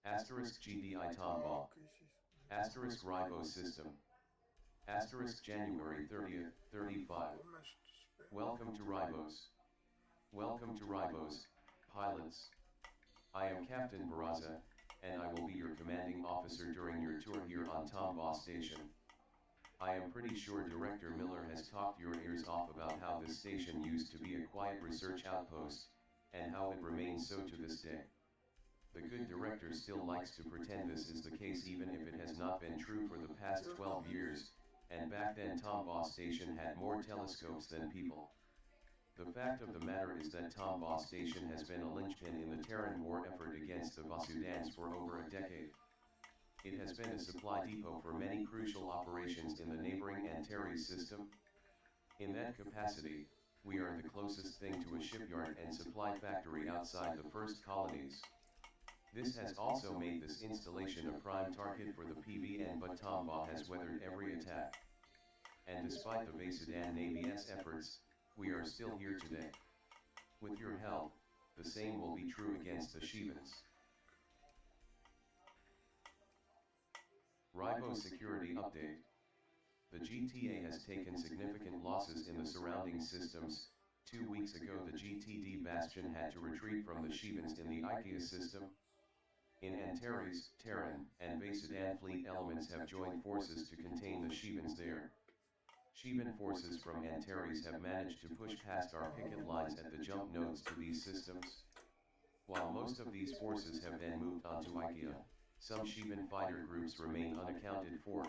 Asterisk GDI Tomball. Asterisk Ribo System. Asterisk January 30th, 35. Welcome to Ribos. Welcome to Ribos, pilots. I am Captain Barraza, and I will be your commanding officer during your tour here on Tomball Station. I am pretty sure Director Miller has talked your ears off about how this station used to be a quiet research outpost, and how it remains so to this day. The good director still likes to pretend this is the case even if it has not been true for the past 12 years, and back then Tomball Station had more telescopes than people. The fact of the matter is that Tomball Station has been a linchpin in the Terran war effort against the Vasudans for over a decade. It has been a supply depot for many crucial operations in the neighboring Antares system. In that capacity, we are the closest thing to a shipyard and supply factory outside the first colonies. This has also made this installation a prime target for the PVN, but Tomball has weathered every attack. And despite the Vasudan Navy's efforts, we are still here today. With your help, the same will be true against the Shivans. Ribo Security Update. The GTA has taken significant losses in the surrounding systems. 2 weeks ago the GTD Bastion had to retreat from the Shivans in the IKEA system. In Antares, Terran, and Vasudan fleet elements have joined forces to contain the Shivans there. Shivan forces from Antares have managed to push past our picket lines at the jump nodes to these systems. While most of these forces have then moved on to IKEA, some Shivan fighter groups remain unaccounted for.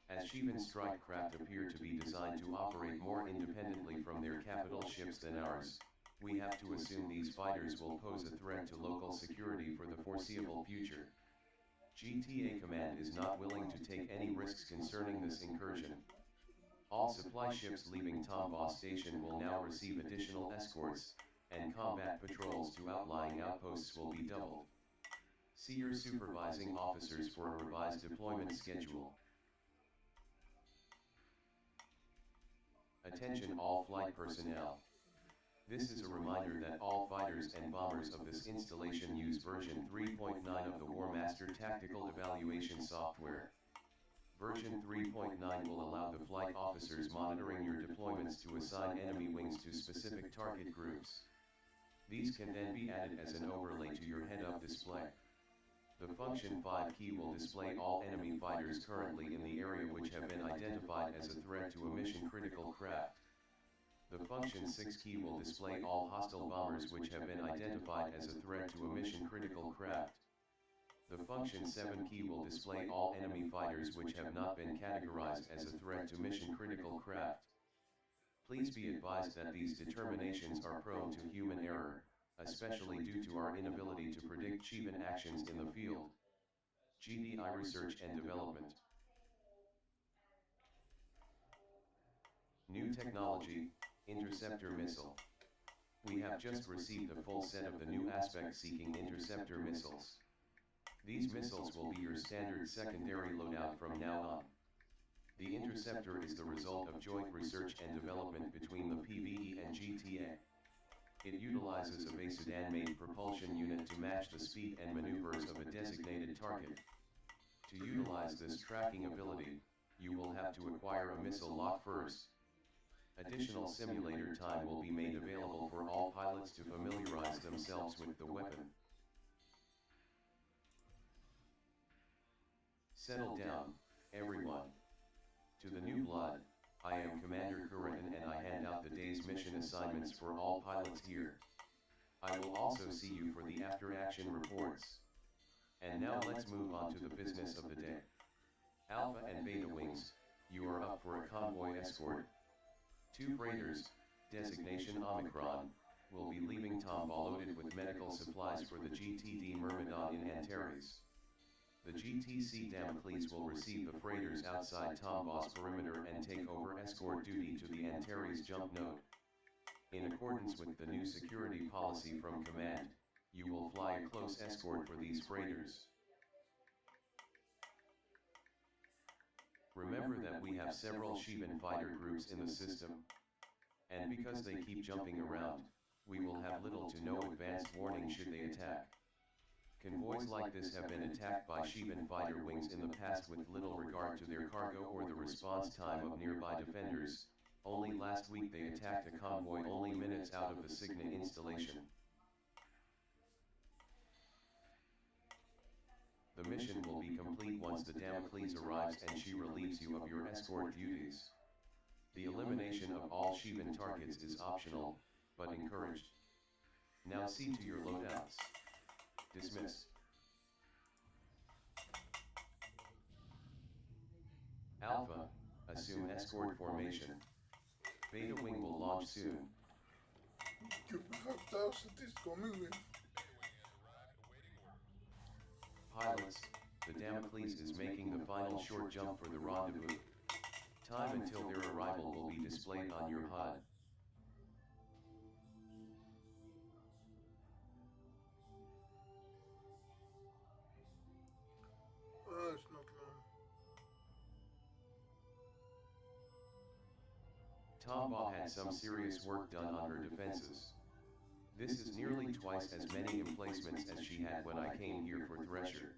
As Shivan strike craft appear to be designed to operate more independently from their capital ships than ours, we have to assume these fighters will pose a threat to local security for the foreseeable future. GTA Command is not willing to take any risks concerning this incursion. All supply ships leaving Tomball Station will now receive additional escorts, and combat patrols to outlying outposts will be doubled. See your supervising officers for a revised deployment schedule. Attention all flight personnel. This is a reminder that all fighters and bombers of this installation use version 3.9 of the War Master Tactical Evaluation Software. Version 3.9 will allow the flight officers monitoring your deployments to assign enemy wings to specific target groups. These can then be added as an overlay to your head-up display. The function 5 key will display all enemy fighters currently in the area which have been identified as a threat to a mission-critical craft. The function 6 key will display all hostile bombers which have been identified as a threat to a mission-critical craft. The function 7 key will display all enemy fighters which have not been categorized as a threat to mission-critical craft. Please be advised that these determinations are prone to human error, especially due to our inability to predict Shivan actions in the field. GDI Research and Development. New technology, interceptor missile. We have just received a full set of the new aspect-seeking interceptor missiles. These missiles will be your standard secondary loadout from now on. The interceptor is the result of joint research and development between the PVE and GTA. It utilizes a Vasudan-made propulsion unit to match the speed and maneuvers of a designated target. To utilize this tracking ability, you will have to acquire a missile lock first. Additional simulator time will be made available for all pilots to familiarize themselves with the weapon. Settle down, everyone. To the new blood, I am Commander Kuritan and I hand out the day's mission assignments for all pilots here. I will also see you for the after-action reports. And now let's move on to the business of the day. Alpha and Beta Wings, you are up for a convoy escort. 2 freighters, designation Omicron, will be leaving Tomball loaded with medical supplies for the GTD Myrmidon in Antares. The GTC Damocles will receive the freighters outside Tomball's perimeter and take over escort duty to the Antares jump node. In accordance with the new security policy from Command, you will fly a close escort for these freighters. Remember that we have several Shivan fighter groups in the system, And because they keep jumping around, we will have little to no advanced warning should they attack. Convoys like this have been attacked by Shivan fighter wings in the past with little regard to their cargo or the response time of nearby defenders. Only last week they attacked a convoy only minutes out of the Cygna installation. The mission will be complete once the Damocles arrives and she relieves you of your escort duties. The elimination of all Shivan targets is optional, but encouraged. Now see to your loadouts. Dismiss. Alpha, assume escort formation. Beta wing will launch soon. Pilots, the Damocles is making the final short jump for the rendezvous. Time until their arrival will be displayed on your HUD. It's not long. Tombaugh had some serious work done on her defenses. This is nearly twice as many emplacements as she had when I came here for Thresher.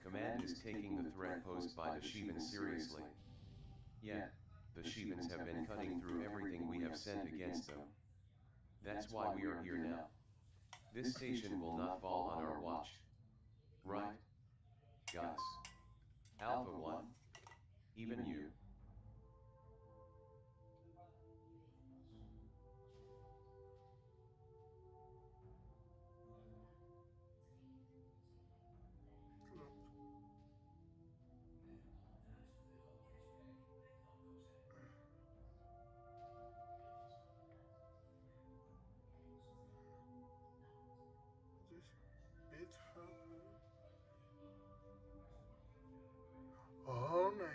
Command is taking the threat posed by the Shivans seriously. Yet, the Shivans have been cutting through everything we have sent against them. That's why we are here now. This station will not fall on our watch. Right? Guys. Alpha 1. Even you. Oh, nee.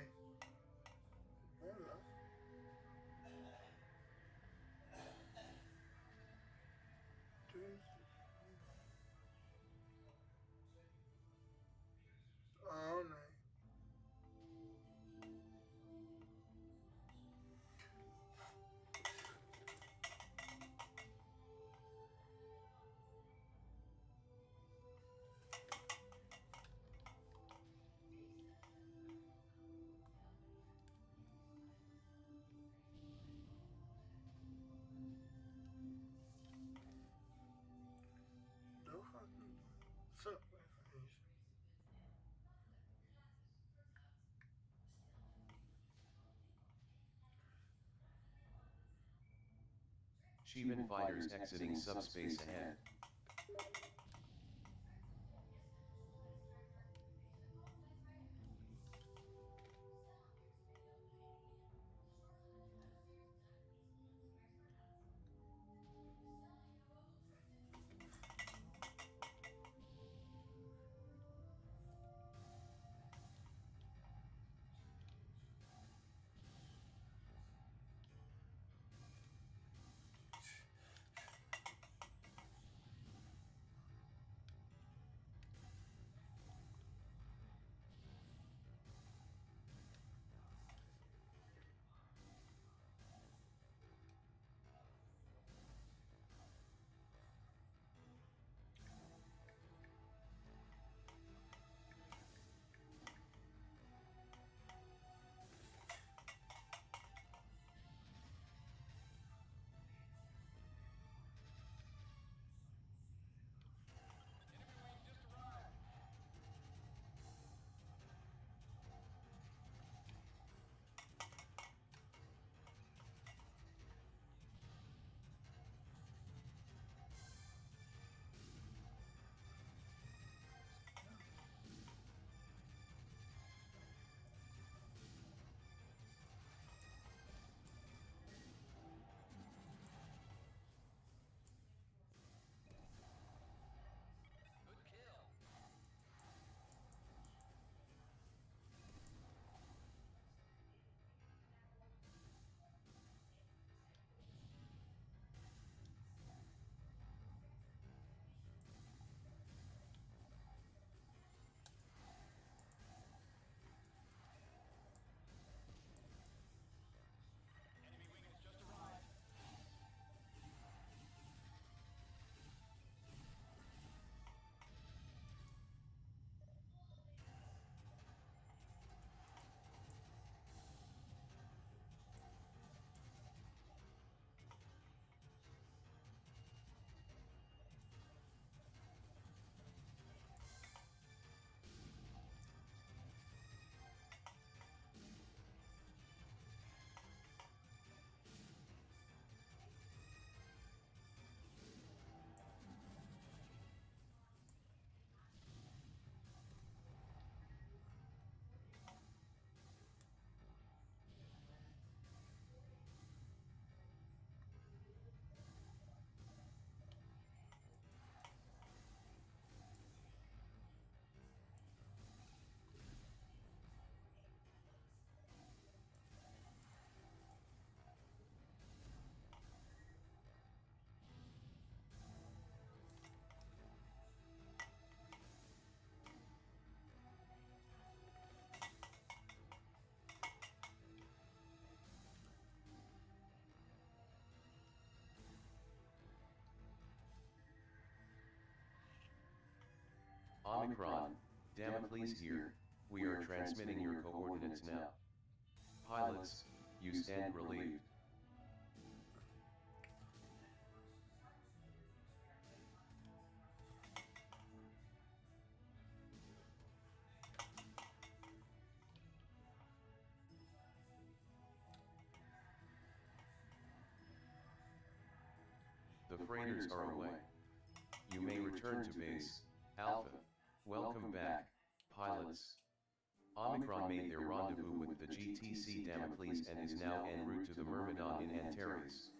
Oh, nee. Dat gaat niet. Zo, even eens. Shivan fighters exiting subspace ahead. Omicron, Damocles here, we are transmitting your coordinates now. Pilots, you stand relieved. The freighters are away. You may return to base, Alpha. Welcome back, pilots. Omicron made their rendezvous with the GTC Damocles and is now en route to the Myrmidon in Antares.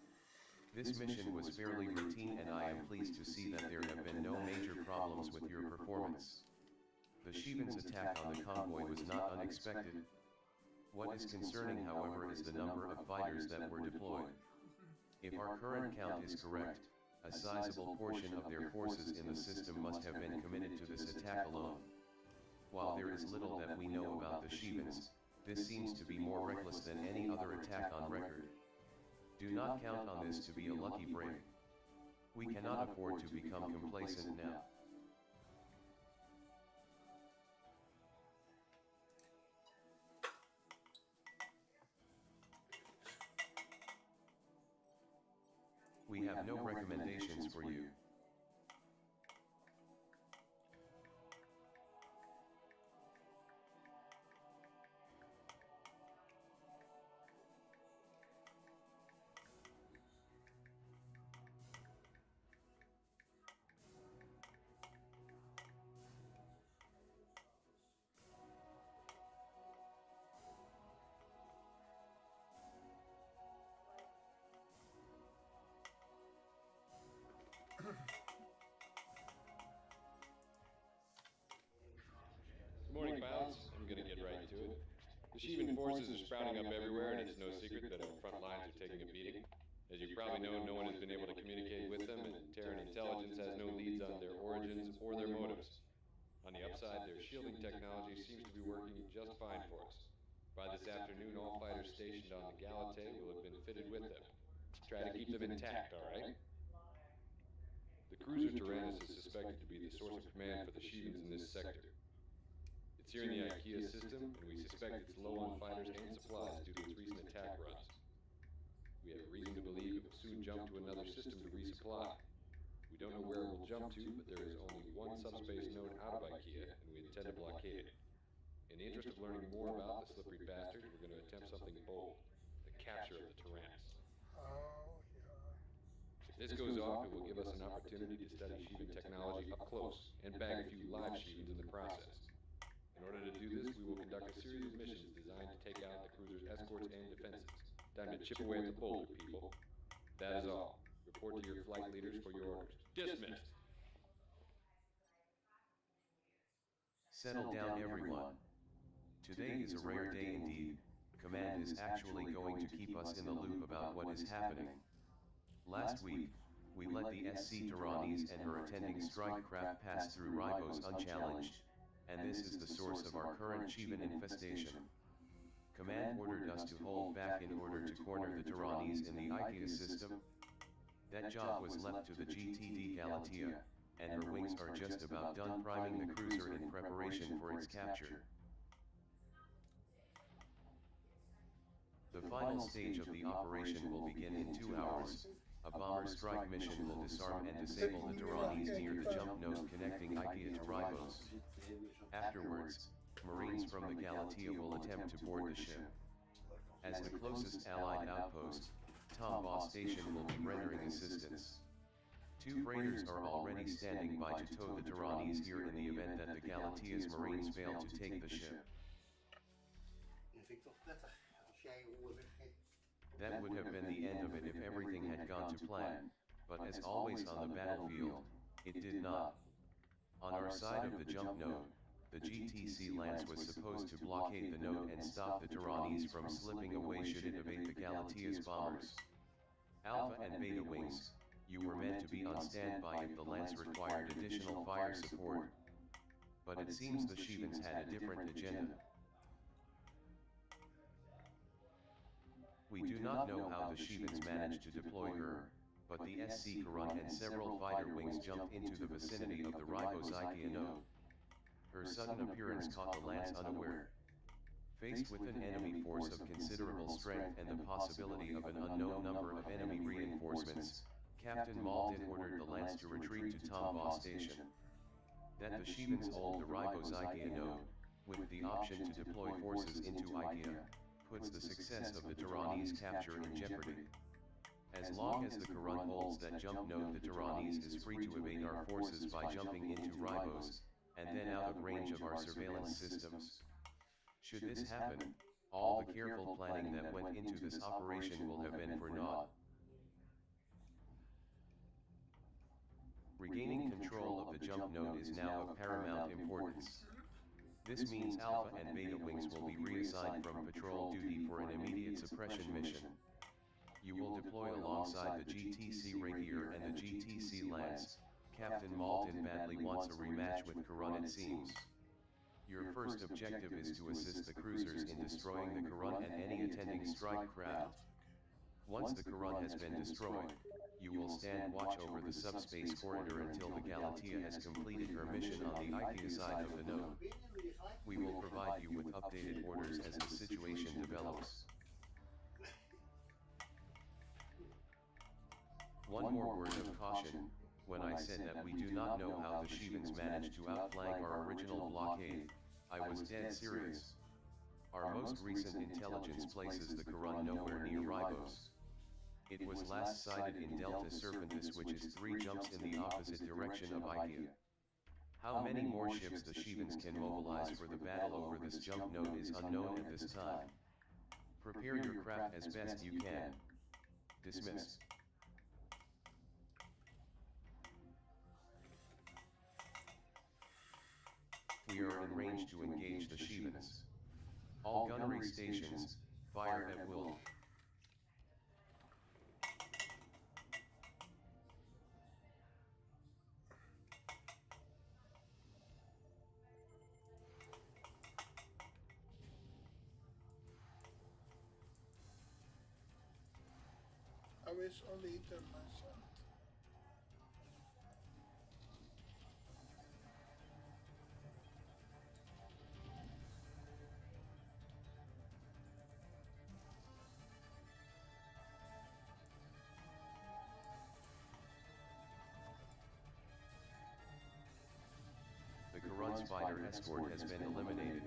This mission was fairly routine and I am pleased to see that there have been no major problems with your performance. The Sheevan's attack on the convoy was not unexpected. What is concerning, however, is the number of fighters that were deployed. If our current count is correct, a sizable portion of their forces in the system must have been committed to this attack alone. While there is little that we know about the Sheevans, this seems to be more reckless than any other attack on record. Do not count on this to be a lucky break. We cannot afford to become complacent now. We have no recommendations for you. Good morning, pilots. I'm gonna get right to it. The Sheevan forces are sprouting up everywhere, and it's no secret that our front lines are taking a beating. As you probably know, no one has been able to communicate with them, and Terran intelligence has no leads on their origins or their motives. On the upside, their shielding technology seems to be working just fine for us. By this afternoon, all fighters stationed on the Galatée will have been fitted with them. Try to keep them intact, all right? The cruiser Tyrannus is suspected to be the source of command for the Sheevans in this sector. It's here in the IKEA system, and we suspect it's low on fighters and supplies due to its recent attack runs. We have reason to believe it will soon jump to another system to resupply. We don't know where it will jump to, but there is only one subspace node out of IKEA, and we intend to blockade it. In the interest of learning more about the slippery bastard, we're going to attempt something bold, the capture of the Tyrannus. Oh, yeah. If this goes off, it will give us an opportunity to study Sheevan technology up close, and bag a few live Sheevans in the process. In order to do this, we will conduct a series of missions designed to take out the cruiser's escorts and defenses. Time to chip away at the boulder, people. That is all. Report to your flight leaders for your orders. Dismissed. Settle down, everyone. Today is a rare day indeed. Command is actually going to keep us in the loop about what is happening. Last week, we let the SC Tyrannus and her attending strike craft pass through Ribos unchallenged, and this is the source of our current Sheevan infestation. Command ordered us to hold back in order to corner the Tyrannus in the IKEA system. That job was left to the GTD Galatea, and her wings are just about done priming the cruiser in preparation for its capture. The final stage of the operation will begin in 2 hours. A bomber strike mission will disarm and disable the Tyrannus near the jump node connecting IKEA to Ribos. Afterwards, Marines from the Galatea will attempt to board the ship. As the closest Allied outpost, Tombaugh Station will be rendering assistance. 2 freighters are already standing by to tow the Tyrannus here in the event that the Galatea's Marines fail to take the ship. That would have been the end of it if everything had gone to plan, but as always on the battlefield, it did not. On our side of the jump node, the GTC Lance was supposed to blockade the node and stop the Tyrannus from slipping away should it evade the Galatea's bombers. Alpha and Beta wings, you were meant to be on standby if the Lance required additional fire support. But it seems the Sheevans had a different agenda. We do not know how the Sheevans managed to deploy her, but the SC Quran and several fighter wings jumped into the vicinity of the Ribos IKEA node. Her sudden appearance caught the lance unaware. Faced with an enemy force of considerable strength and the possibility of an unknown number of enemy reinforcements, Captain Maltin ordered the lance to retreat to Tombaugh Station. That the Shivans hold the Ribos Ikea node, with the option to deploy forces into Ikea, puts the success of the Tehranese capture in jeopardy. As long as the Quran holds that jump node, the Tehranese is free to evade our forces by jumping into Ribos, and then out of range of our surveillance systems. Should this happen, all the careful planning that went into this operation will have been for naught. Regaining control of the jump node is now of paramount importance. This means Alpha and Beta wings will be reassigned from patrol duty for an immediate suppression mission. You will deploy alongside the GTC Rapier and the GTC Lance. Captain Maltin badly wants a rematch with Quran, it seems. Your first objective is to assist the cruisers in destroying the Quran and any attending strike craft. Once the Quran has been destroyed, you will stand watch over the subspace corridor until the Galatea has completed her mission on the Ikea side of the node. We will provide you with updated orders as the situation develops. One more word of caution: when I said that we do not know how the Shivans managed to outflank our original blockade, I was dead serious. Our most recent intelligence places the Quran nowhere near Ribos. It was last sighted in Delta Serpentis, which is 3 jumps in the opposite direction of Ikea. How many more ships the Shivans can mobilize for the battle over this jump node is unknown at this time. Prepare your craft as best you can. Dismissed. We are in range to engage the Shivans. All gunnery stations, fire at will. I wish only eaten my shot. The Quran's fighter escort has been eliminated.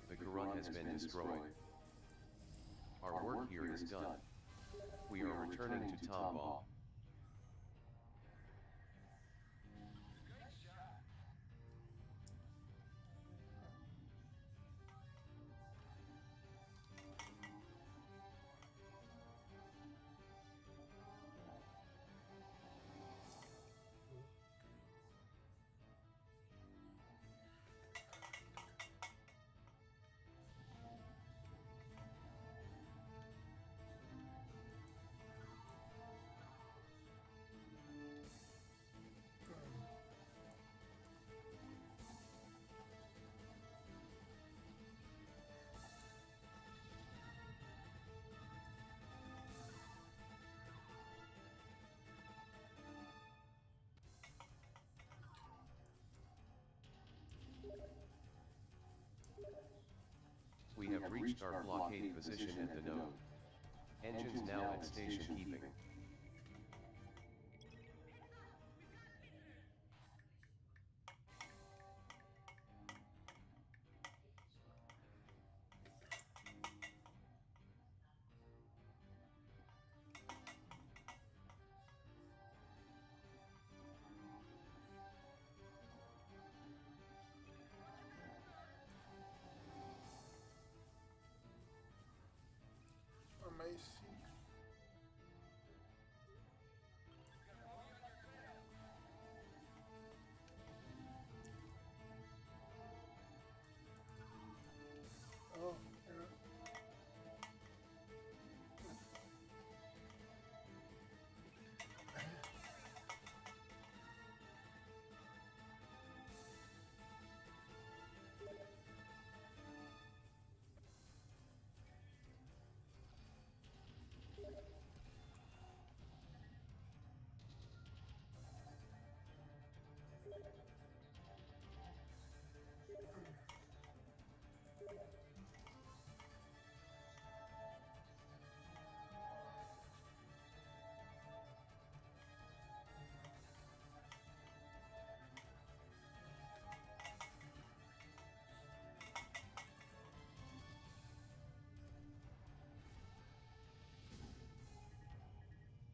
The Quran has been destroyed. Our work here is done. We are returning to Tombaugh. have reached our blockade position at the node. Engines now at station keeping. Amazing. Oh, yeah.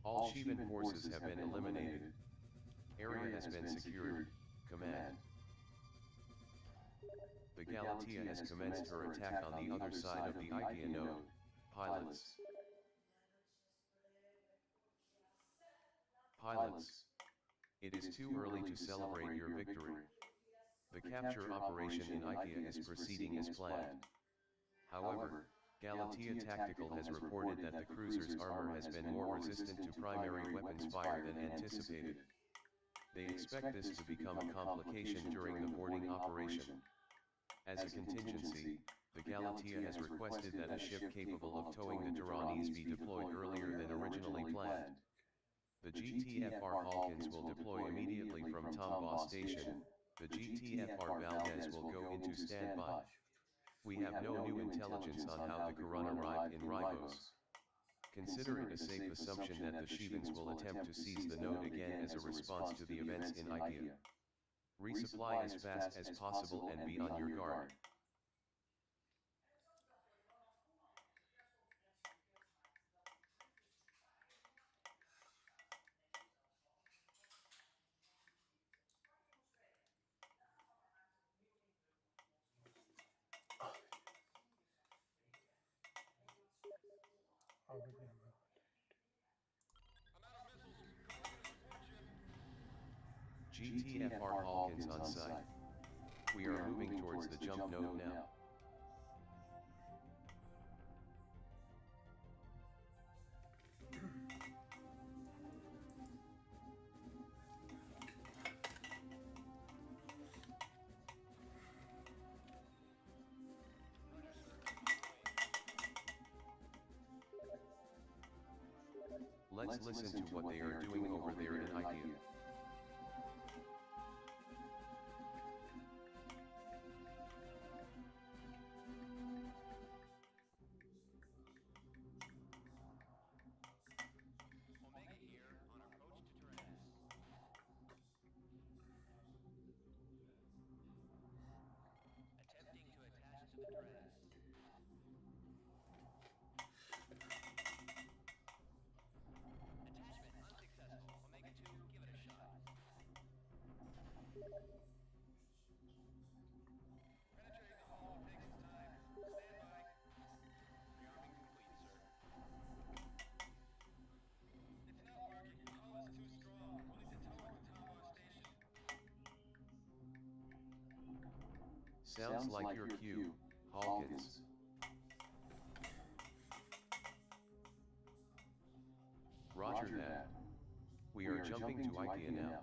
All Shivan forces have been eliminated. Area has been secured. Command. The Galatea has commenced her attack on the other side of the IKEA node. Pilots. Pilots. It is too early to celebrate your victory. The capture operation in IKEA is proceeding as planned. However, Galatea Tactical has reported that the cruiser's armor has been more resistant to primary weapons fire than anticipated. They expect this to become a complication during the boarding operation. As a contingency, the Galatea has requested that a ship capable of towing the Durrani's be deployed earlier than originally planned. The GTFR Hawkins will deploy immediately from Tombaugh Station. The GTFR Valdez will go into standby. We have no new intelligence on how the Quran arrived in Ribos. Consider it a safe assumption that the Shivans will attempt to seize the node again as a response to the events in IKEA. Resupply as fast as possible and be on your guard. I'll begin. GTFR Hawkins on site. We are moving towards the jump node now. Let's listen to what they are doing over there in IKEA. Sounds like your cue, Hawkins. Roger that. We are jumping to IKEA now.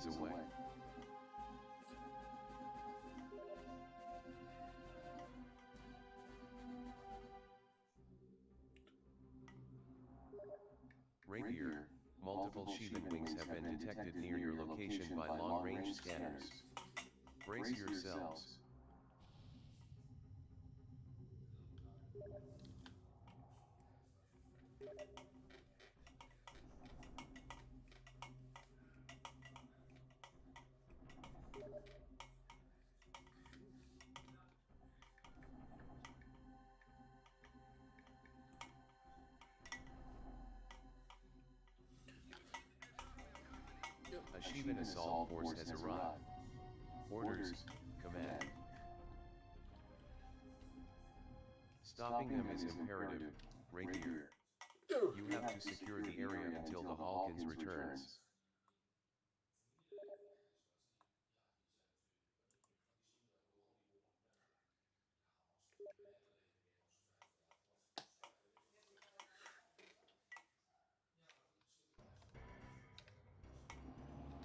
is away. Reindeer, multiple Shivan wings have been detected near your location by long-range scanners. Brace yourselves. A Shivan assault force has arrived. Orders, command. Stopping them is imperative, Reindeer. You have to secure the area until the Hawkins returns.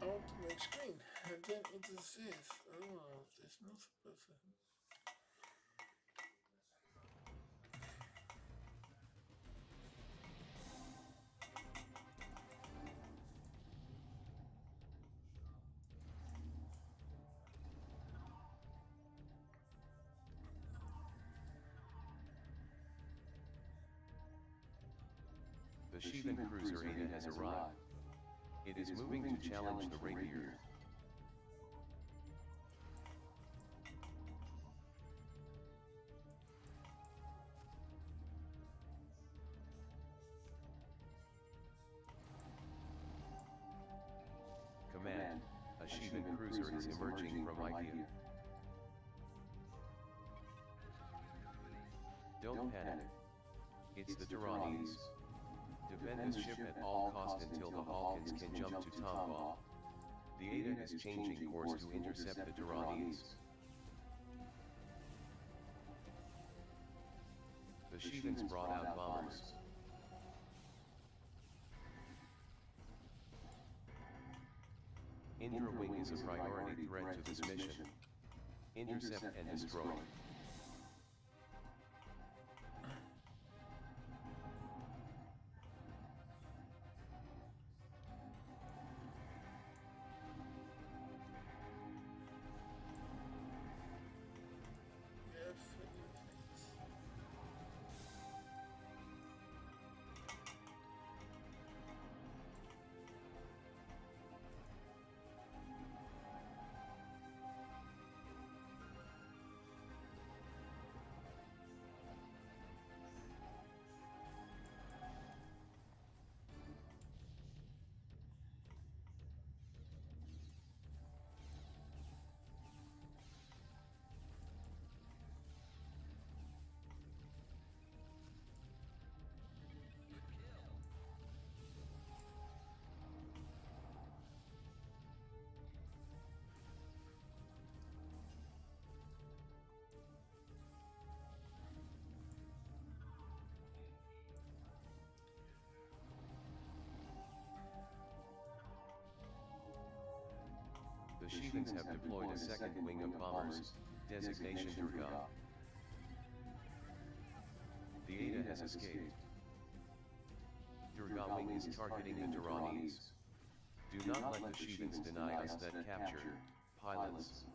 I want to make screen, and then it says, oh, there's not supposed to. The Shivan cruiser Ada has arrived. It is moving to challenge the Reindeer. Command, a Shivan cruiser is emerging from Ikea. Don't panic. It's the Tyrannies. Defend this ship at all cost until the Hawkins can jump to Tombaugh. The Ada is changing course to intercept the Tyrannies. The Shivans brought out bombers. Indra Wing is a priority threat to this mission. Intercept and destroy. The Shivans have deployed a second wing of bombers, designation Durga. The Ada has escaped. Durga wing is targeting the Tyrannies. Do not let the Shivans deny us that capture, pilots.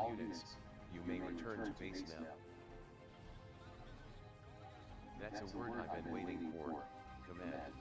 units, you may return to base now. That's a word I've been waiting for, command.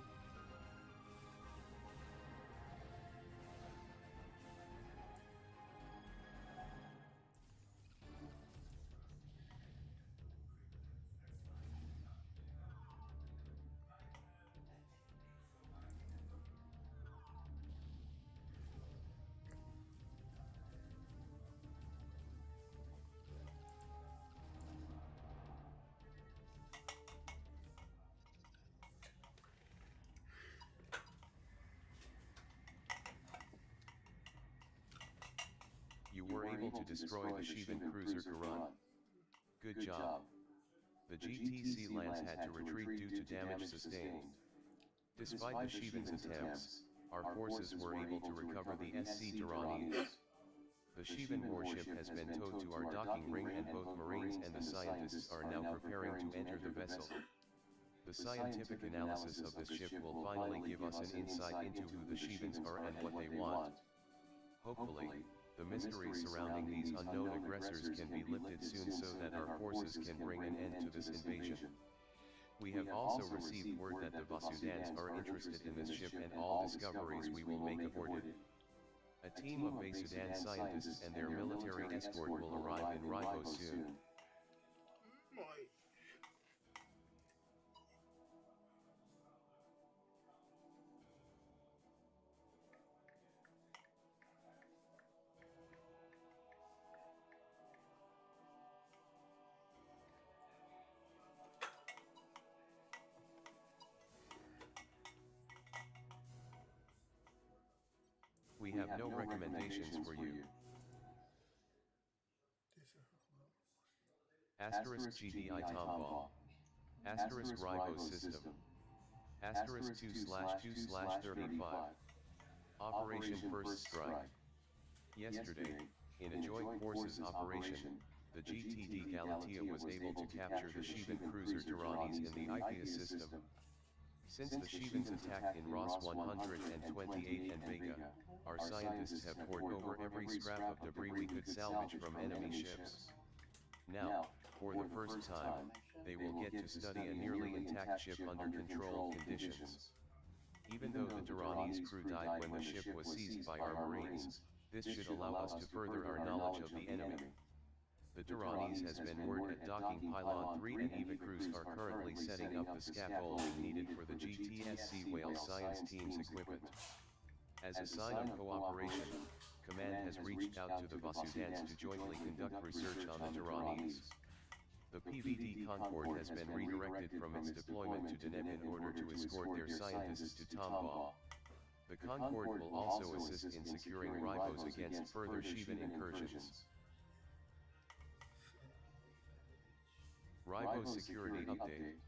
You were able to destroy the Shivan cruiser Karan. Good job. The GTC Lance had to retreat due to damage sustained. Despite the Shivan's attempts, our forces were able to recover the SC Durranis. The Shivan warship has been towed to our docking ring and both Marines and the scientists are now preparing to enter the vessel. The scientific analysis of this ship will finally give us an insight into who the Shivans are and what they want. Hopefully, the mystery surrounding these unknown aggressors can be lifted soon so that our forces can bring an end to this invasion. We have also received word that the Vasudans are interested in this ship and all discoveries we will make aborted. A team of Vasudan scientists and their military escort will arrive in Rivo soon. We have no recommendations for you. Asterisk GDI Tombaugh. Asterisk Rivo System. Asterisk 2/2/35. Operation First Strike. Yesterday, in a joint forces operation, the GTD Galatea was able to capture the Shivan cruiser Durranis in the IPA system. Since the Shivans attacked in Ross 128 and Vega, our scientists have pored over every scrap of debris we could salvage from enemy ships. Now, for the first time, they will get to study a nearly intact ship under controlled conditions. Even though the Durrani's crew died when the ship was seized by our Marines, this should allow us to further our knowledge of the enemy. The Durranis has been moored at docking pylon 3 and EVA crews are currently setting up the scaffolding needed for the GTSC Whale science team's equipment. As a sign of cooperation, Command has reached out to the Vasudans to jointly conduct research on the Durranis. The PVD Concorde has been redirected from its deployment to Deneb in order to escort their scientists to Tombaugh. The Concorde will also assist in securing Rivos against further Shivan incursions. Rivos security update.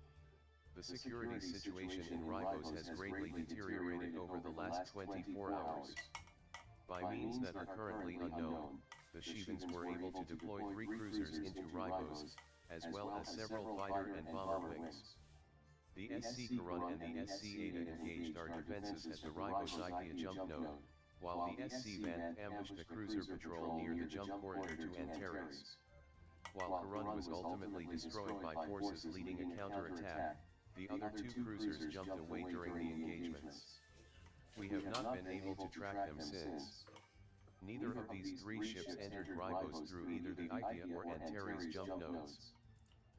The security situation in Rivos has greatly deteriorated over the last 24 hours. By means that are currently unknown, the Shivans were able to deploy 3 cruisers into Rivos, as well as several fighter and bomber wings. The SC Karan and the SC Ada engaged our defenses at the Rivos IKEA jump node, while the SC Van ambushed a cruiser patrol near the jump corridor to Antares. While Karan was ultimately destroyed by forces leading a counterattack, the other 2 cruisers jumped away during the engagements. We have not been able to track them since. Neither of these 3 ships entered Rivos through either the IKEA or Antares jump nodes.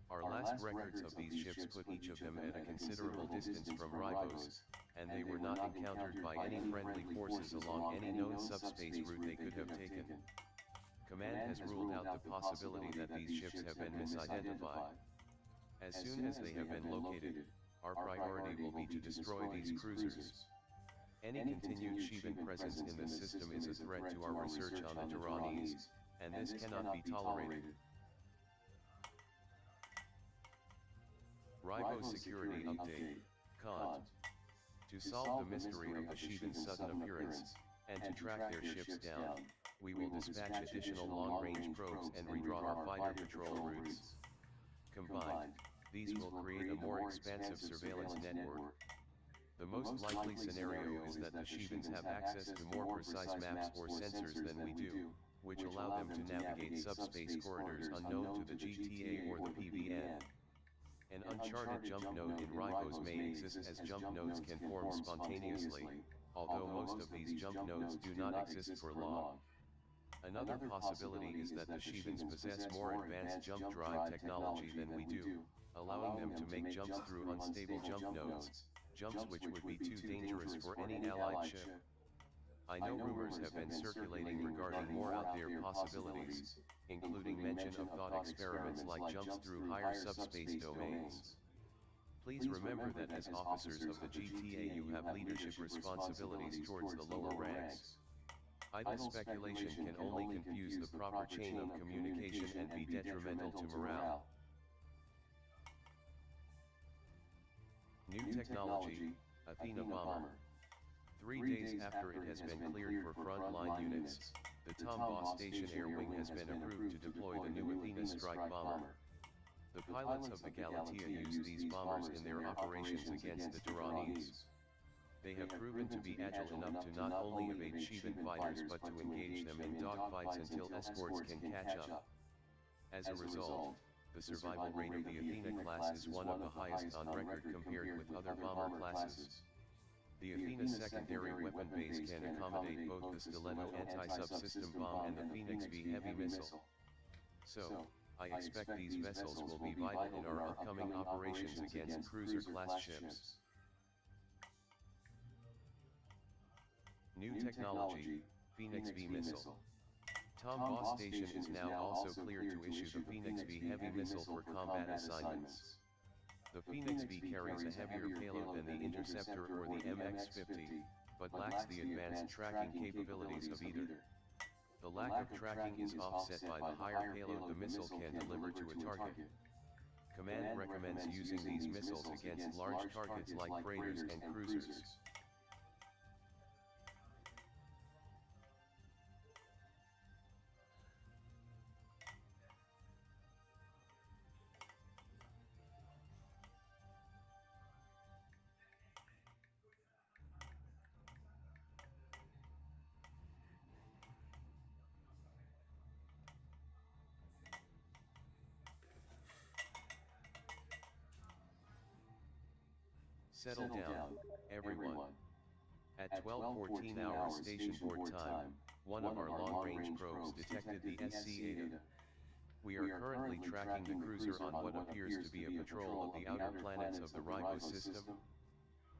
Our last records of these ships put each of them at a considerable distance from Rivos, and they were not encountered by any friendly forces along any known subspace route they could have taken. Command has ruled out the possibility that these ships have been misidentified. As soon as they have been located, our priority will be to destroy these cruisers. Any continued Shivan presence in the system is a threat to our research on the Durranis, and this cannot be tolerated. Rivo security update. Cont. To solve the mystery of the Shivan's sudden appearance, and to track their ships down, we will dispatch additional long-range probes and redraw our fighter patrol routes. Combined, these will create a more expansive surveillance network. The most likely scenario is that the Shivans have access to more precise maps or sensors than we do, which allow them to navigate subspace corridors unknown to the GTA or the PVN. An uncharted jump node in ribos may exist, as jump nodes can form spontaneously, although most of these jump nodes do not exist for long. Another possibility is that the Shivans possess more advanced jump drive technology than we do, allowing them to make jumps through unstable jump nodes, jumps which would be too dangerous for any allied ship. I know rumors have been circulating regarding more out there possibilities, including mention of thought experiments like jumps through higher subspace domains. Please remember that as officers of the GTA you have leadership responsibilities towards the lower ranks. Idle speculation can only confuse the proper chain of communication and be detrimental to morale. New technology, Athena bomber. 3 days after it has been cleared for front-line units, the Tombaugh Station Air Wing has been approved to deploy the new Athena strike bomber. The pilots of the Galatea use these bombers in their operations against the Tyrannese. They have proven to be agile enough to not only evade Shivan fighters but to engage them in dogfights until escorts can catch up. As a result, the survival rate of the Athena class is one of the highest on record compared with other bomber classes. The Athena secondary weapon base can accommodate both the Stiletto anti-subsystem bomb and the Phoenix V heavy missile. So, I expect these vessels will be vital in our upcoming operations against cruiser-class ships. New technology, Phoenix V missile. Tombaugh Station is now also cleared to issue the Phoenix V heavy missile for combat assignments. The Phoenix V carries a heavier payload than the Interceptor or the MX-50, but lacks the advanced tracking capabilities of either. The lack of tracking is offset by the higher payload the missile can deliver to a target. Command recommends using these missiles against large targets like freighters and cruisers. Settle down, everyone. At 12:14 hours station board time, one of our long-range probes detected the SC-8. We are currently tracking the cruiser on what appears to be a patrol of the outer planets of the Ribos system.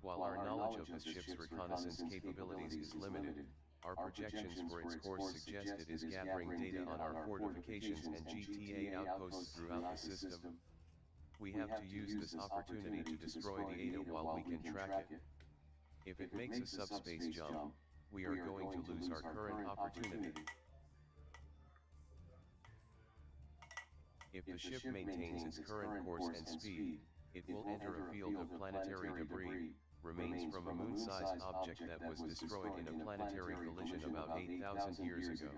While our knowledge of this ship's reconnaissance capabilities is limited, our projections for its course suggest it is gathering data on our fortifications and GTA outposts throughout the system. We have to use this opportunity to destroy the Ada while we can track it. If it makes a subspace jump, we are going to lose our current opportunity. If the ship maintains its current course and speed, it will enter a field of planetary debris, remains from a moon-sized object that was destroyed in a planetary collision about 8,000 years ago.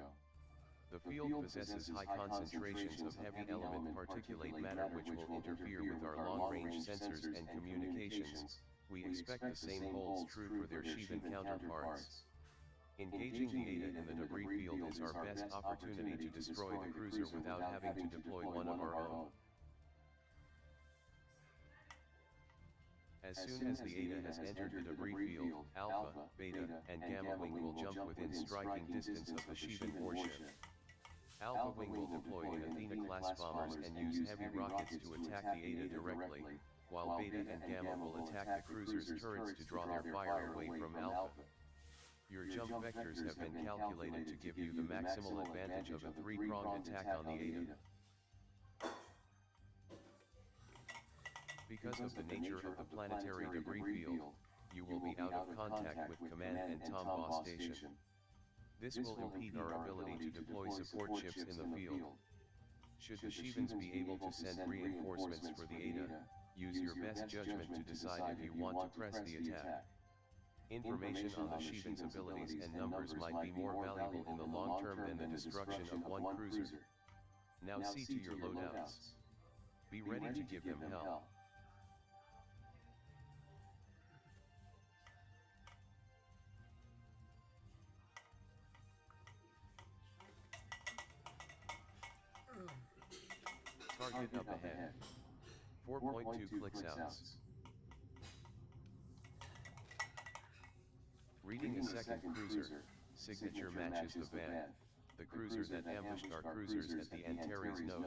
The field possesses high concentrations of heavy element particulate matter which will interfere with our long-range sensors and communications. We expect the same holds true for their Shivan counterparts. Engaging the Ada in the debris field is our best opportunity to destroy the cruiser without having to deploy one of our own. As soon as the Ada has entered the debris field, Alpha, Beta, and Gamma Wing will jump within striking distance of the Shivan warship. Alpha Wing will deploy in Athena-class bombers and use heavy rockets to attack the Ada directly, while Beta and Gamma will attack the cruiser's turrets to draw their fire away from Alpha. Your jump vectors have been calculated to give you the maximal advantage of a three-pronged attack on the Ada. Because of the nature of the planetary debris field, you will be out of contact with Command and Tombaugh Station. This will impede our ability to deploy support ships in the field. Should the Shivans be able to send reinforcements for the Ada, use your best judgment to decide if you want to press the attack. Information on the Shivans' abilities and numbers might be more valuable in the long term than the destruction of one cruiser. Now see to your loadouts. Be ready to give them hell. Target up ahead. 4.2 clicks outs. Reading a second cruiser, signature matches the van, the cruiser that ambushed our cruisers at the Antares node.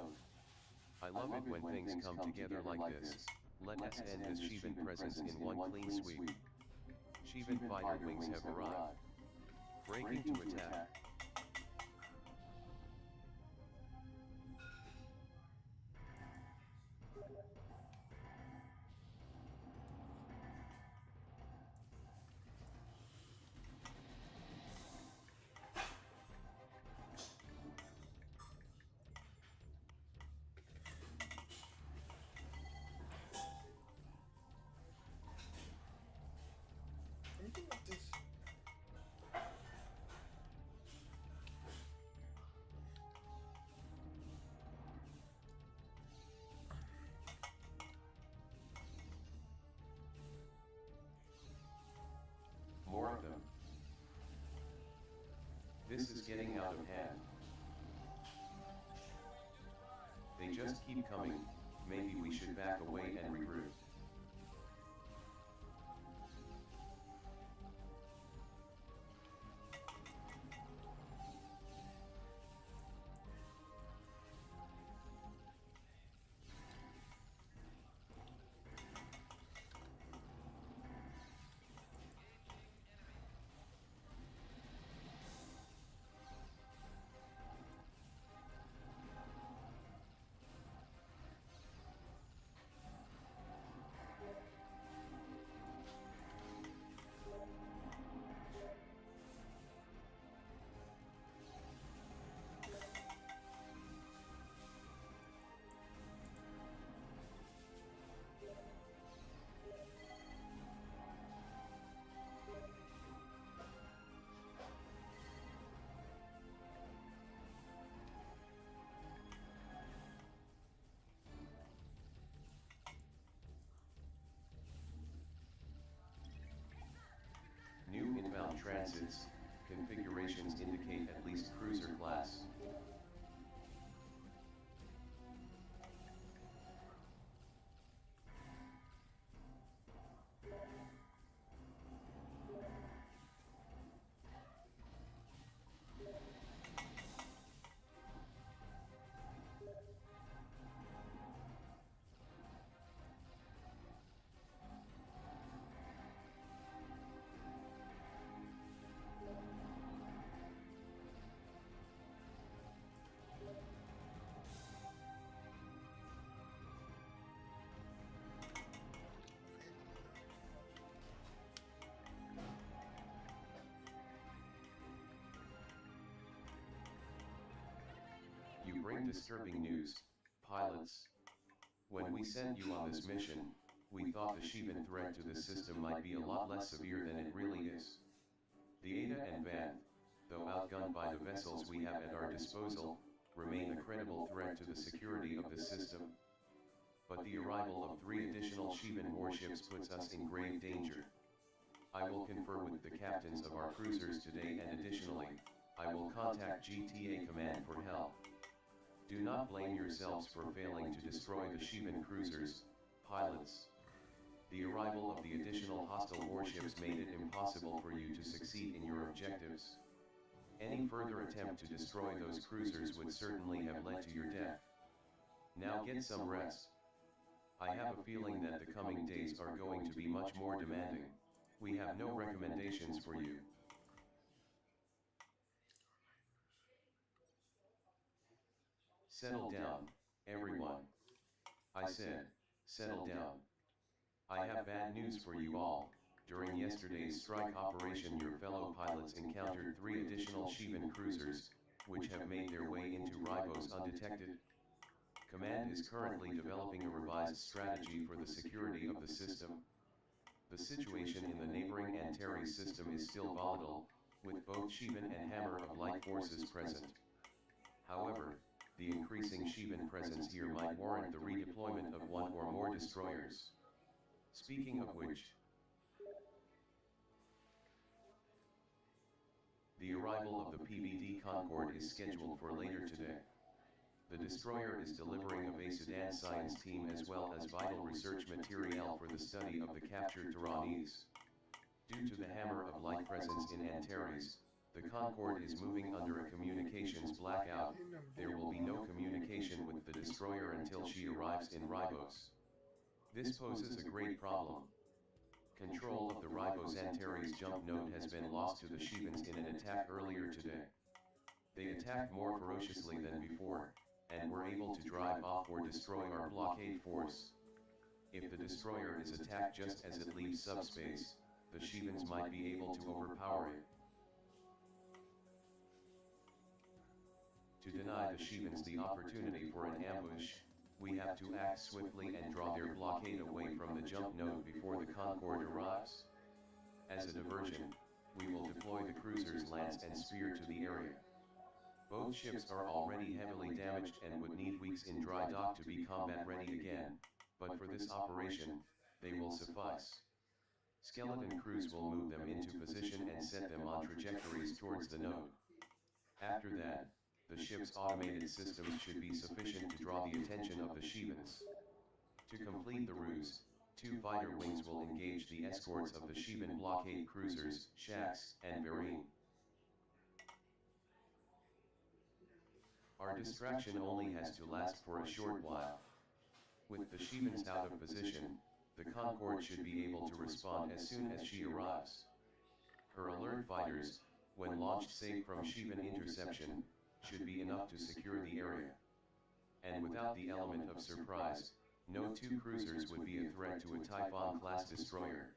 I love it when things come together like this. Let us end this Shivan presence in one clean sweep. Shivan fighter wings have arrived. Breaking to attack. Anything like this? More of them. This is getting out of hand. They just keep coming. Maybe we should back away and regroup. New inbound transits, configurations indicate at least cruiser class. You bring disturbing news, pilots. When we sent you on this mission, we thought the Shivan threat to the system might be a lot less severe than it really is. The Ada and Van, though outgunned by the vessels we have at our disposal, remain a credible threat to the security of the system. But the arrival of 3 additional Shivan warships puts us in grave danger. I will confer with the captains of our cruisers today, and additionally, I will contact GTA Command for help. Do not blame yourselves for failing to destroy the Shivan cruisers, pilots. The arrival of the additional hostile warships made it impossible for you to succeed in your objectives. Any further attempt to destroy those cruisers would certainly have led to your death. Now get some rest. I have a feeling that the coming days are going to be much more demanding. We have no recommendations for you. Settle down, everyone. I said, settle down. I have bad news for you all. During yesterday's strike operation, your fellow pilots encountered 3 additional Shivan cruisers, which have made their way into Ribos undetected. Command is currently developing a revised strategy for the security of the system. The situation in the neighboring Antares system is still volatile, with both Shivan and Hammer of Light forces present. However, the increasing Shivan presence here might warrant the redeployment of 1 or more destroyers. Speaking of which, the arrival of the PVD Concorde is scheduled for later today. The destroyer is delivering a Basudan science team as well as vital research material for the study of the captured Tyrannese. Due to the hammer of light presence in Antares, the Concorde is moving under a communications blackout. There will be no communication with the destroyer until she arrives in Ribos. This poses a great problem. Control of the Ribos Antares jump node has been lost to the Shebans in an attack earlier today. They attacked more ferociously than before, and were able to drive off or destroy our blockade force. If the destroyer is attacked just as it leaves subspace, the Shebans might be able to overpower it. To deny the Shebans the opportunity for an ambush, we have to act swiftly and draw their blockade away from the jump node before the Concorde arrives. As a diversion, we will deploy the cruisers Lance and Spear to the area. Both ships are already heavily damaged and would need weeks in dry dock to be combat ready again, but for this operation, they will suffice. Skeleton crews will move them into position and set them on trajectories towards the node. After that, the ship's automated systems should be sufficient to draw the attention of the Shebans. To complete the ruse, 2 fighter wings will engage the escorts of the Sheban blockade cruisers, Shax, and Varine. Our distraction only has to last for a short while. With the Shebans out of position, the Concorde should be able to respond as soon as she arrives. Her alert fighters, when launched safe from Sheban interception, should be enough to secure the area. And without the element of surprise, no 2 cruisers would be a threat to a Typhon-class destroyer.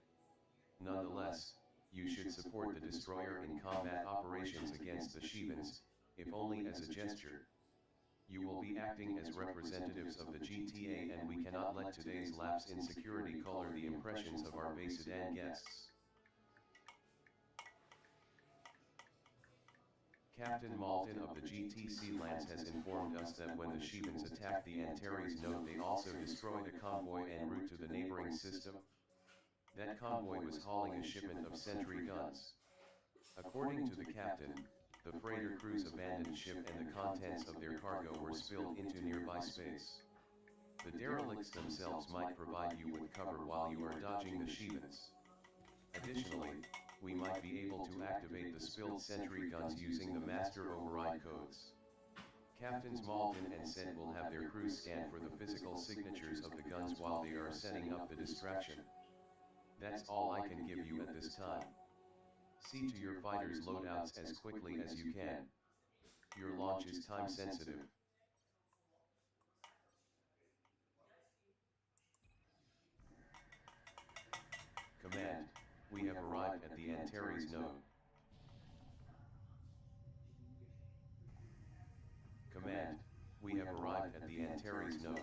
Nonetheless, you should support the destroyer in combat operations against the Shebans, if only as a gesture. You will be acting as representatives of the GTA, and we cannot let today's lapse in security color the impressions of our Basudan guests. Captain Malton of the GTC Lance has informed us that when the Shebans attacked the Antares node, they also destroyed a convoy en route to the neighboring system. That convoy was hauling a shipment of sentry guns. According to the captain, the freighter crews abandoned ship and the contents of their cargo were spilled into nearby space. The derelicts themselves might provide you with cover while you are dodging the Shebans. Additionally, we might be able to activate the spilled sentry guns using the master override codes. Captains Malton and Sent will have their crews scan for the physical signatures of the guns while they are setting up the distraction. That's all I can give you at this time. See to your fighters' loadouts as quickly as you can. Your launch is time sensitive. Command, we have arrived at the Antares node. Command, we have arrived at the Antares node.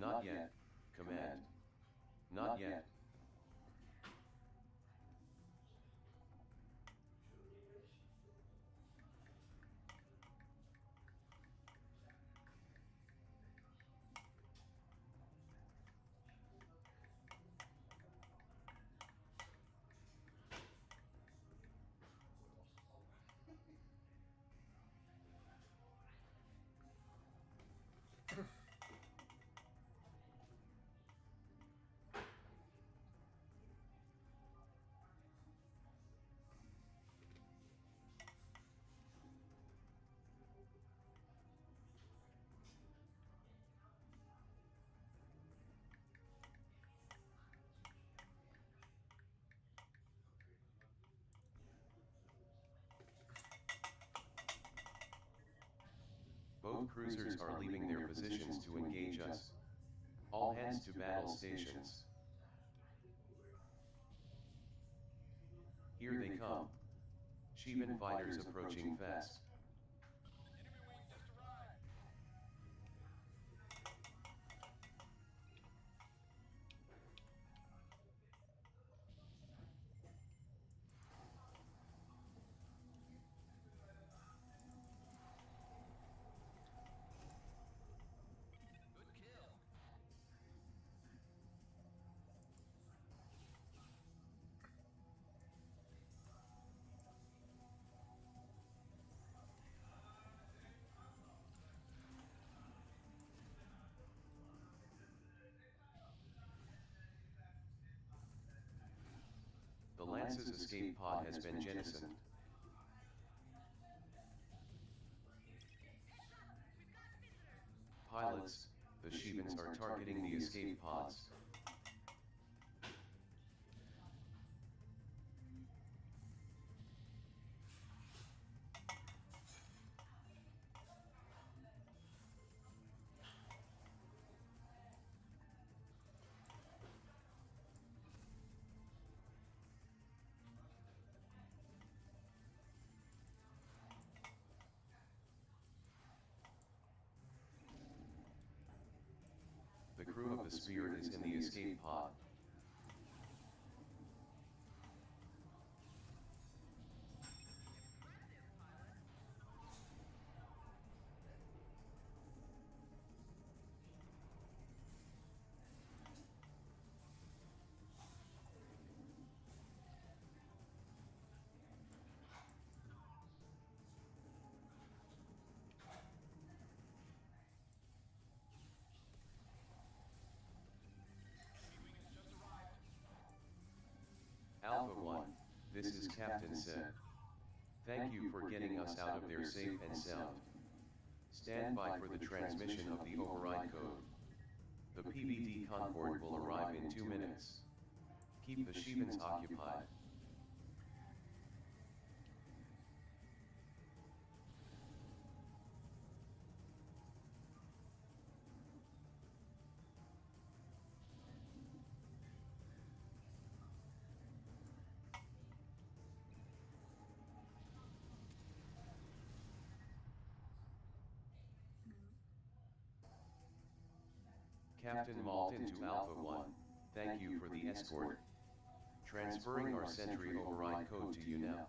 Not yet, Command. Not yet. Both cruisers are leaving their positions to engage us. All hands to battle stations. Here they come. Sheban fighters approaching fast. Defense's escape pod has been jettisoned. Pilots, the Shivans are targeting the escape pods. The crew of the Spirit is in the escape pod. Alpha 1, this is Captain Sid. Thank you for getting us out of there safe and sound. Stand by for the transmission of the override code. The PVD Concorde will arrive in 2 minutes. Keep the Shivans occupied. Captain Malton to Alpha 1, thank you for the escort. Transferring our sentry override code to you now.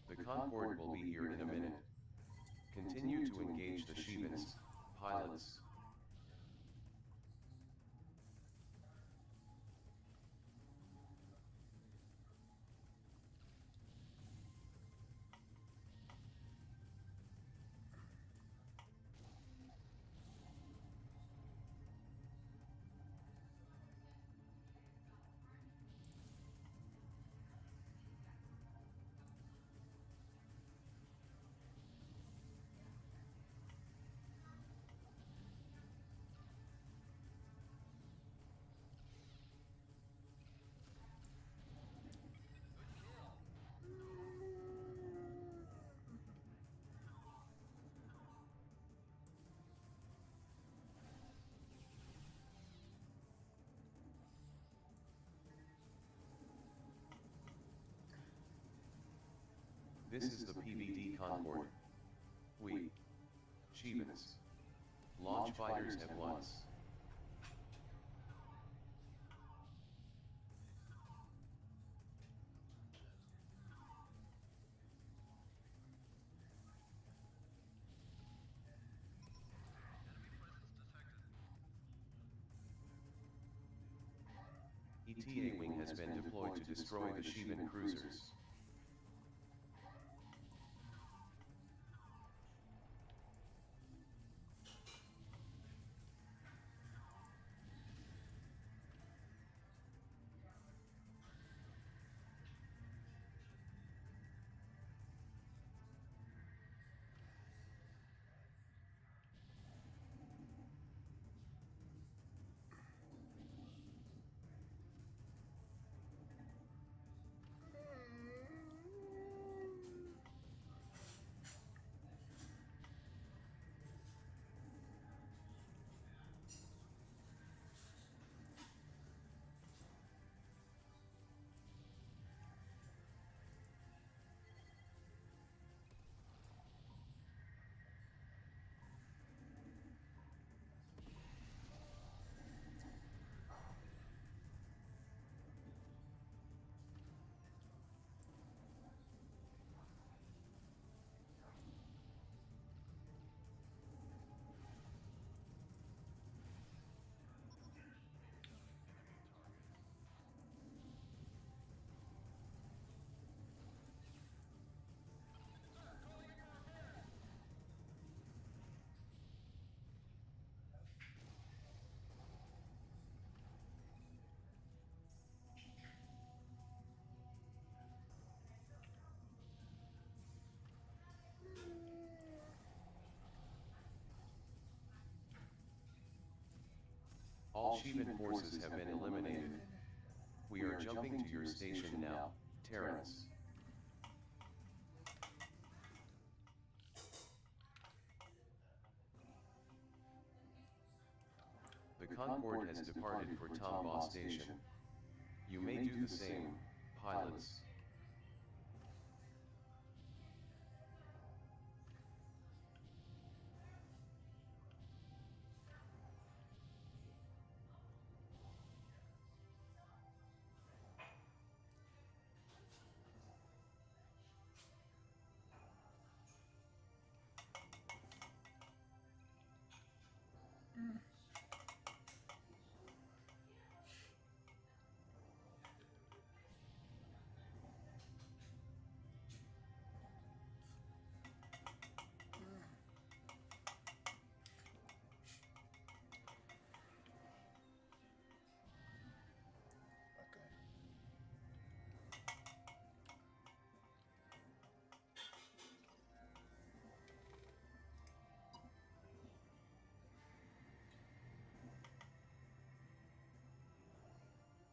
The Concorde will be here in a minute. Continue to engage the Shivans, pilots. This is the PVD Concorde. We, Shivans, launch fighters at once. ETA wing has been deployed to destroy the Shivan cruisers. Sheevan forces have been eliminated. We are jumping to your station now, Terrence. The Concorde has departed for Tombaugh Station. You may do the same, pilots.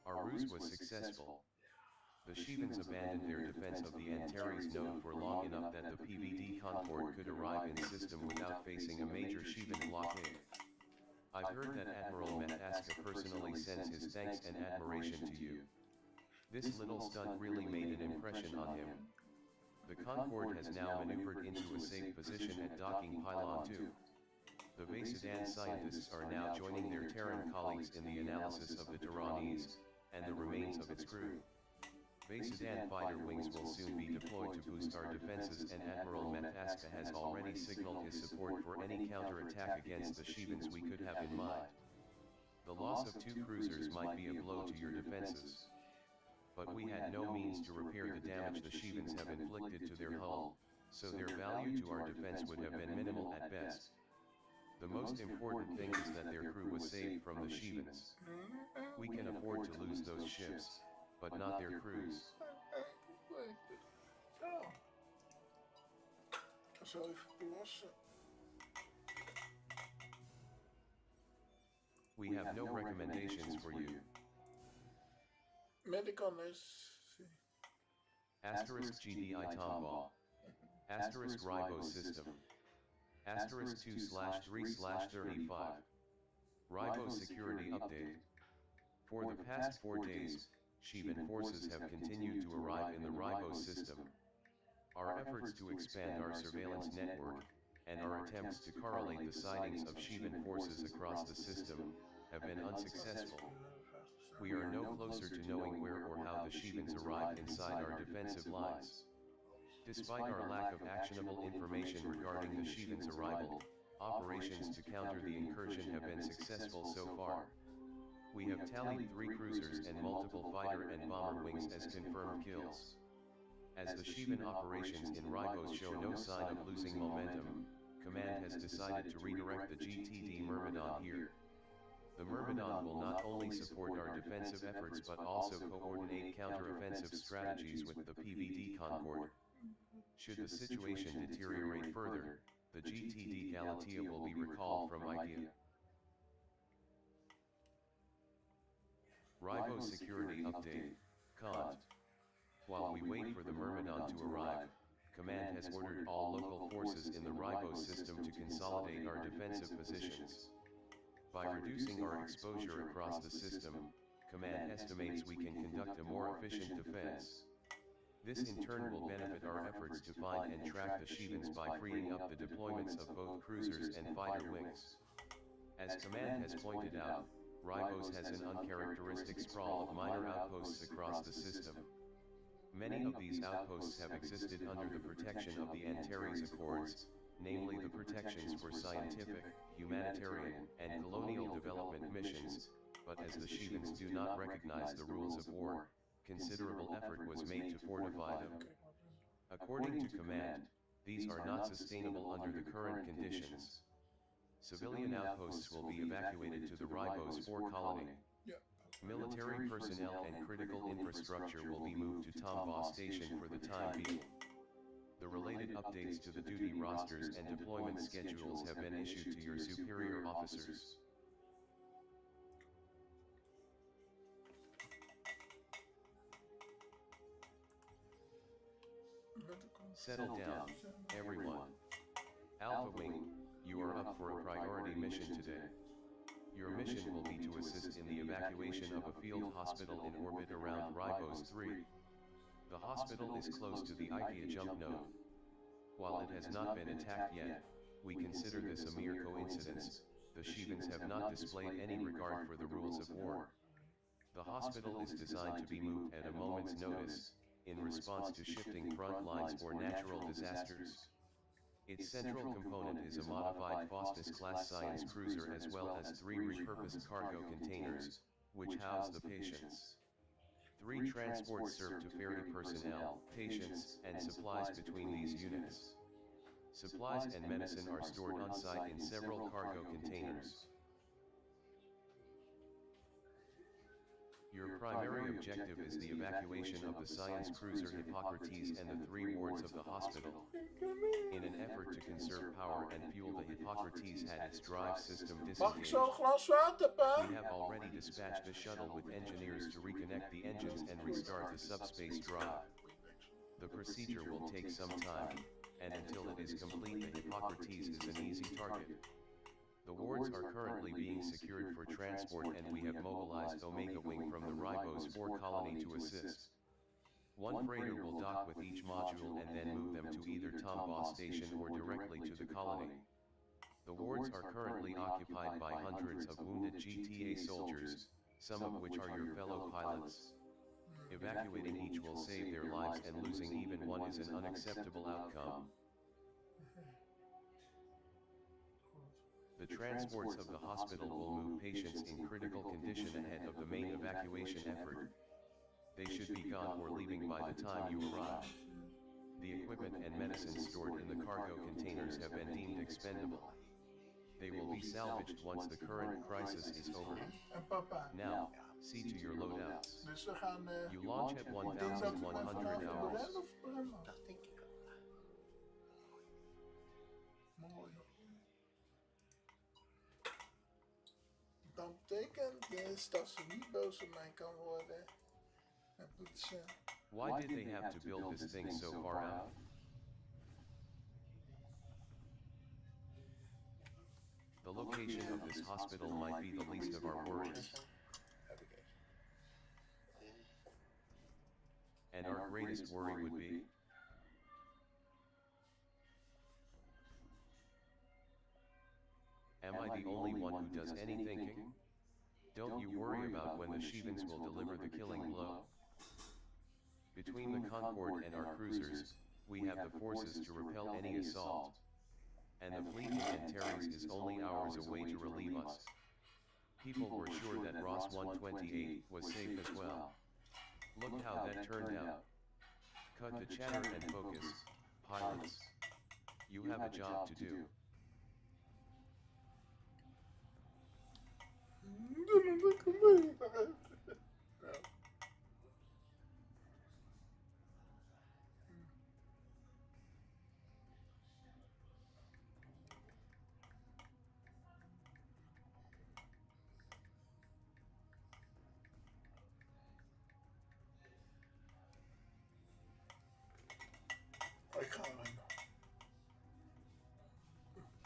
Our ruse was successful. The Sheevans abandoned their defense of the Antares node for long enough that the PVD Concorde could arrive in system without facing a major Sheevan blockade. I've heard that Admiral Mataska personally sends his thanks and admiration to you. This little stunt really made an impression on him. The Concorde has now maneuvered into a safe position at docking pylon 2. The Vasedan scientists are now joining their Terran colleagues in the analysis of the Duranese and the remains of its crew. Vasedan fighter wings will soon be deployed to boost our defenses, and Admiral Mataska has already signaled his support for any counterattack against the Sheevans we could have in mind. The loss of 2 cruisers might be a blow to your defenses. But we had no means to repair the damage the Sheevans have inflicted to their hull, so their value to our defense would have been minimal at best. The most important thing is that their crew was saved from the Sheevans. We can afford to lose those ships, but not their crews. Dat zal even lossen. We have no recommendations for you. Medical is... Asterisk GDI Tombaugh. Asterisk Ribo System. Asterisk 2/3/35. Ribo Security Update. For the past 4 days, Sheevan forces have continued to arrive in the Ribo system. Our efforts to expand our surveillance network, and our attempts to correlate the sightings of Sheevan forces across the system, have been unsuccessful. We are no closer to knowing where or how the Sheevans arrived inside our defensive lines. Despite our lack of actionable information regarding the Sheevans' arrival, operations to counter the incursion have been successful so far. We have tallied 3 cruisers and multiple fighter and bomber wings as confirmed kills. As the Sheevan operations in Ribos show no sign of losing momentum, Command has decided to redirect the GTD Myrmidon here. The Myrmidon will not only support our defensive efforts but also coordinate counter-offensive strategies with the PVD Concorde. Should the situation deteriorate further, the GTD Galatea will be recalled from IKEA. Ribo Security Update, Cont. While we wait for the Myrmidon to arrive, Command has ordered all local forces in the Ribo system to consolidate our defensive positions. By reducing our exposure across the system, Command estimates we can conduct a more efficient defense. This in turn will benefit our efforts to find and track the Sheevans by freeing up the deployments of both cruisers and fighter wings. As Command has pointed out, Ribos has an uncharacteristic sprawl of minor outposts across the system. Many of these outposts have existed under the protection of the Antares Accords, namely the protections for scientific, humanitarian, and colonial development missions, but as the Sheevans do not recognize the rules of war, considerable effort was made to fortify them. According to Command, these are not sustainable under the current conditions. Civilian outposts will be evacuated to the Ribos 4 colony. Military personnel and critical infrastructure will be moved to Tombaugh Station for the time being. The related updates to the duty rosters and deployment schedules have been issued to your superior officers. Settle down, everyone. Alpha Wing, you are up for a priority mission today. Your mission will be to assist in the evacuation of a field hospital in orbit around Ribos 3. The hospital is close to the IKEA jump node. While it has not been attacked yet, we consider this a mere coincidence. The Shivans have not displayed any regard for the rules of war. The hospital is designed to be moved at a moment's notice, in response to shifting front lines or natural disasters. Its central component is a modified Faustus-class science cruiser as well as 3 repurposed cargo containers, which house the patients. 3 transports serve to ferry personnel, patients, and supplies between these units. Supplies and medicine are stored on site in several cargo containers. Your primary objective is the evacuation of the science cruiser Hippocrates and the 3 wards of the hospital. In an effort to conserve power and fuel, the Hippocrates had its drive system Mag ik disengaged. zo'n glas water, pa? We have already dispatched a shuttle with engineers to reconnect the engines and restart the subspace drive. The procedure will take some time, and until it is complete, the Hippocrates is an easy target. The wards are currently being secured for transport, and we have mobilized Omega Wing from the Ribos 4 colony to assist. 1 freighter will dock with each module and then move them to either Tombaugh station or directly to the colony. The wards are currently occupied by hundreds of wounded GTA soldiers, some of which are your fellow pilots. Evacuating each will save their lives, and losing even one is an unacceptable outcome. The transports of the hospital will move patients in critical condition ahead of the main evacuation effort. They should be gone or leaving by the time you arrive. The equipment and medicine stored in the cargo containers have been deemed expendable. They will be salvaged once the current crisis is over. En papa. Now, see to your loadouts. Dus we gaan You launch at dinsdag 1100 hours. of bremmen? Dat denk ik ook. Mooi. Dat betekent dus dat ze niet boos op mij kan worden. En moet ze... Why did they have to build this thing so far out? The location of this hospital might be the least of our worries. And our greatest worry would be? Am I the only one who does any thinking? Don't you worry about when the Shivans will deliver the killing blow. Between the Concorde and our cruisers, we have the forces to repel any assault. And the fleet in Antares is only hours away to relieve us. People were sure that Ross 128 was safe as well. Look how that turned out. Cut the chatter and focus, pilots. You have a job to do.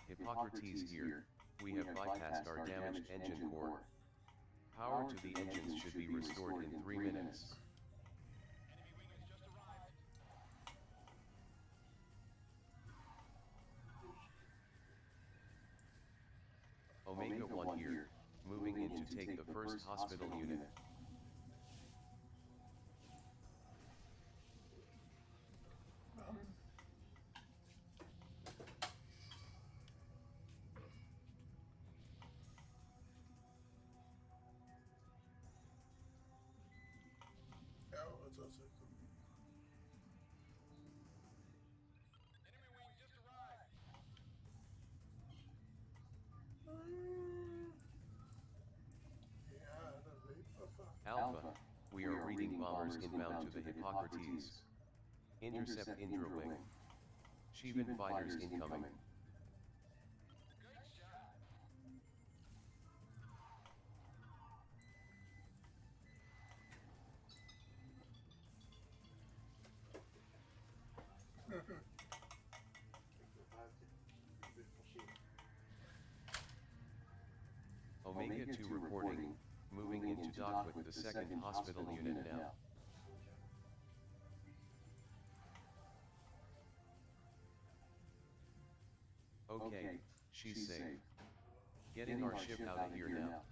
Hippocrates here. We have bypassed our damaged engine core. Power to the engines should be restored in 3 minutes. Omega 1 here, moving in to take the first hospital unit. Alpha, we are reading bombers inbound to the Hippocrates. Intercept Indra Wing. Shivan fighters incoming. dock with the 2nd hospital unit now. Okay, she's safe. Getting our ship out of here now.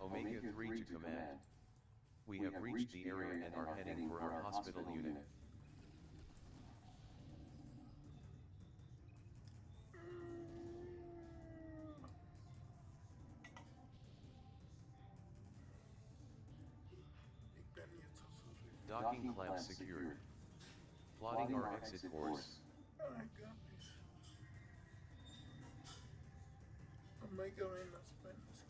Omega 3 to command. We have reached the area and are heading for our hospital unit. Docking clamp secured. Plotting our exit course. I got this. Omega in has been escaped.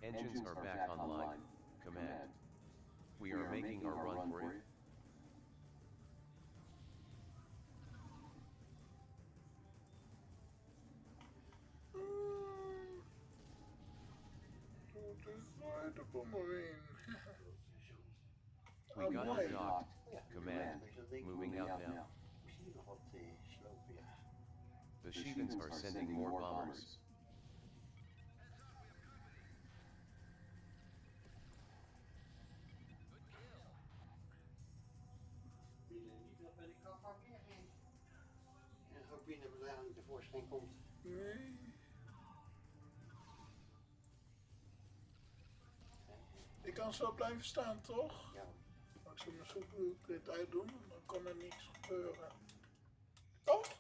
Engines are back online, command. We are making our run for it. We got it docked, command, moving out now. The Shevens are sending more bombers. En hoop binnen tevoorschijn komt. Nee. Ik kan zo blijven staan, toch? Ja. Als ik mijn zoekrit uitdoen, dan kan er niks gebeuren. Toch?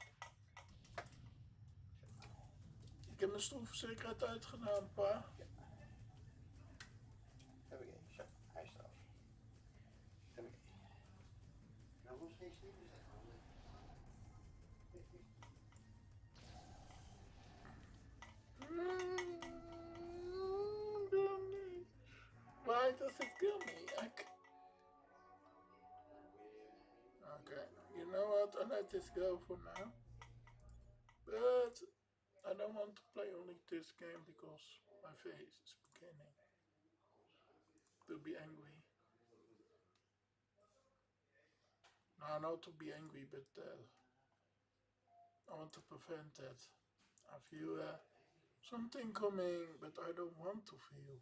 Ik heb mijn stoelverzekering uitgedaan, pa. Ja. Heb ik zo, hij is eraf. Heb ik. Nou, nog steeds niet gezegd. Why does it kill me? Okay, you know what? I let this go for now. But I don't want to play only this game because my face is beginning to be angry. No, not to be angry, but I want to prevent that. I feel something coming, but I don't want to feel.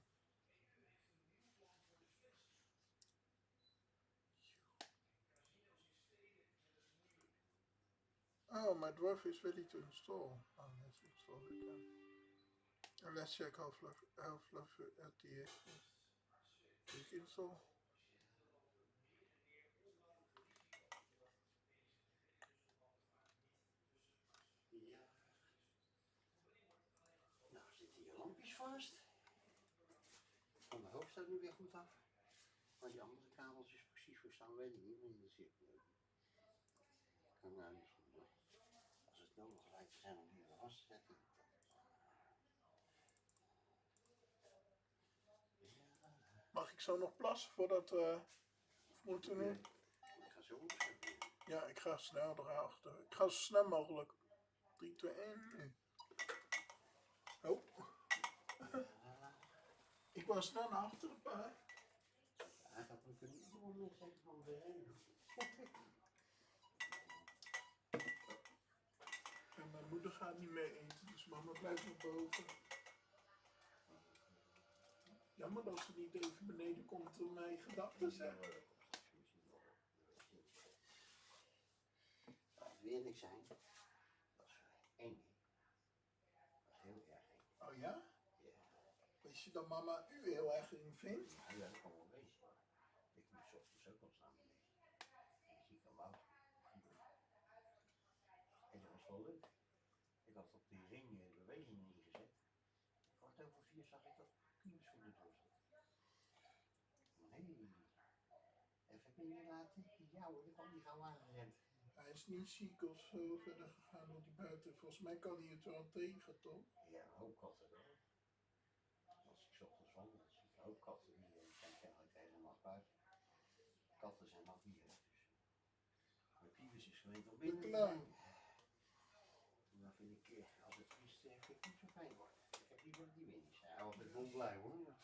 Oh, my dwarf is ready to install. Oh, let's install it then. And let's check how fluffy it is. Quick install. Ja. Nou zitten hier lampjes vast. Van de hoofd staat nu weer goed af. Waar die andere kabeltjes precies voor staan, weet ik niet. Maar dat zit kan nou niet zien. Als het nodig lijkt te zijn om hier weer vast te zetten. Mag ik zo nog plassen voordat we moeten doen? Ik ga zo opzetten. Ja, ik ga snel erachter. Ik ga zo snel mogelijk. 3, 2, 1, nu. Oh. Ik was snel naar achteren, pa. Hij gaat me kunnen doen, zeg van de En mijn moeder gaat niet mee eten, dus mama blijft nog boven. Jammer dat ze niet even beneden komt om mij gedachten te zeggen. Als het weer niks zijn, dat is eng. Dat is heel erg eng. Oh ja? Ja. Weet je dat mama u heel erg eng vindt? Ja, dat kan wel wezen. Ik moet 's ochtends ook al staan beneden. ziek aan Wout. En dat was wel leuk. Ik had op die ring bewegingen ingezet. Kwart over 4 zag ik dat Kubus voor de deur zat. Nee. Even binnen laten. Ja hoor, dan kwam die gauw aangerend. Hij is niet ziek of zo verder gegaan door die buiten. Volgens mij kan hij het wel tegen, toch? Ja, een hoop katten wel. Als ik 's ochtends wandel, zie ik een hoop katten die zijn kennelijk helemaal buiten. Katten zijn nachtdieren, dus. Maar Kubus is gewend om binnen te zijn. Dan vind ik, als het vriest, vind ik niet zo fijn hoor. Ik heb liever dat die wint. Hij is altijd blij hoor.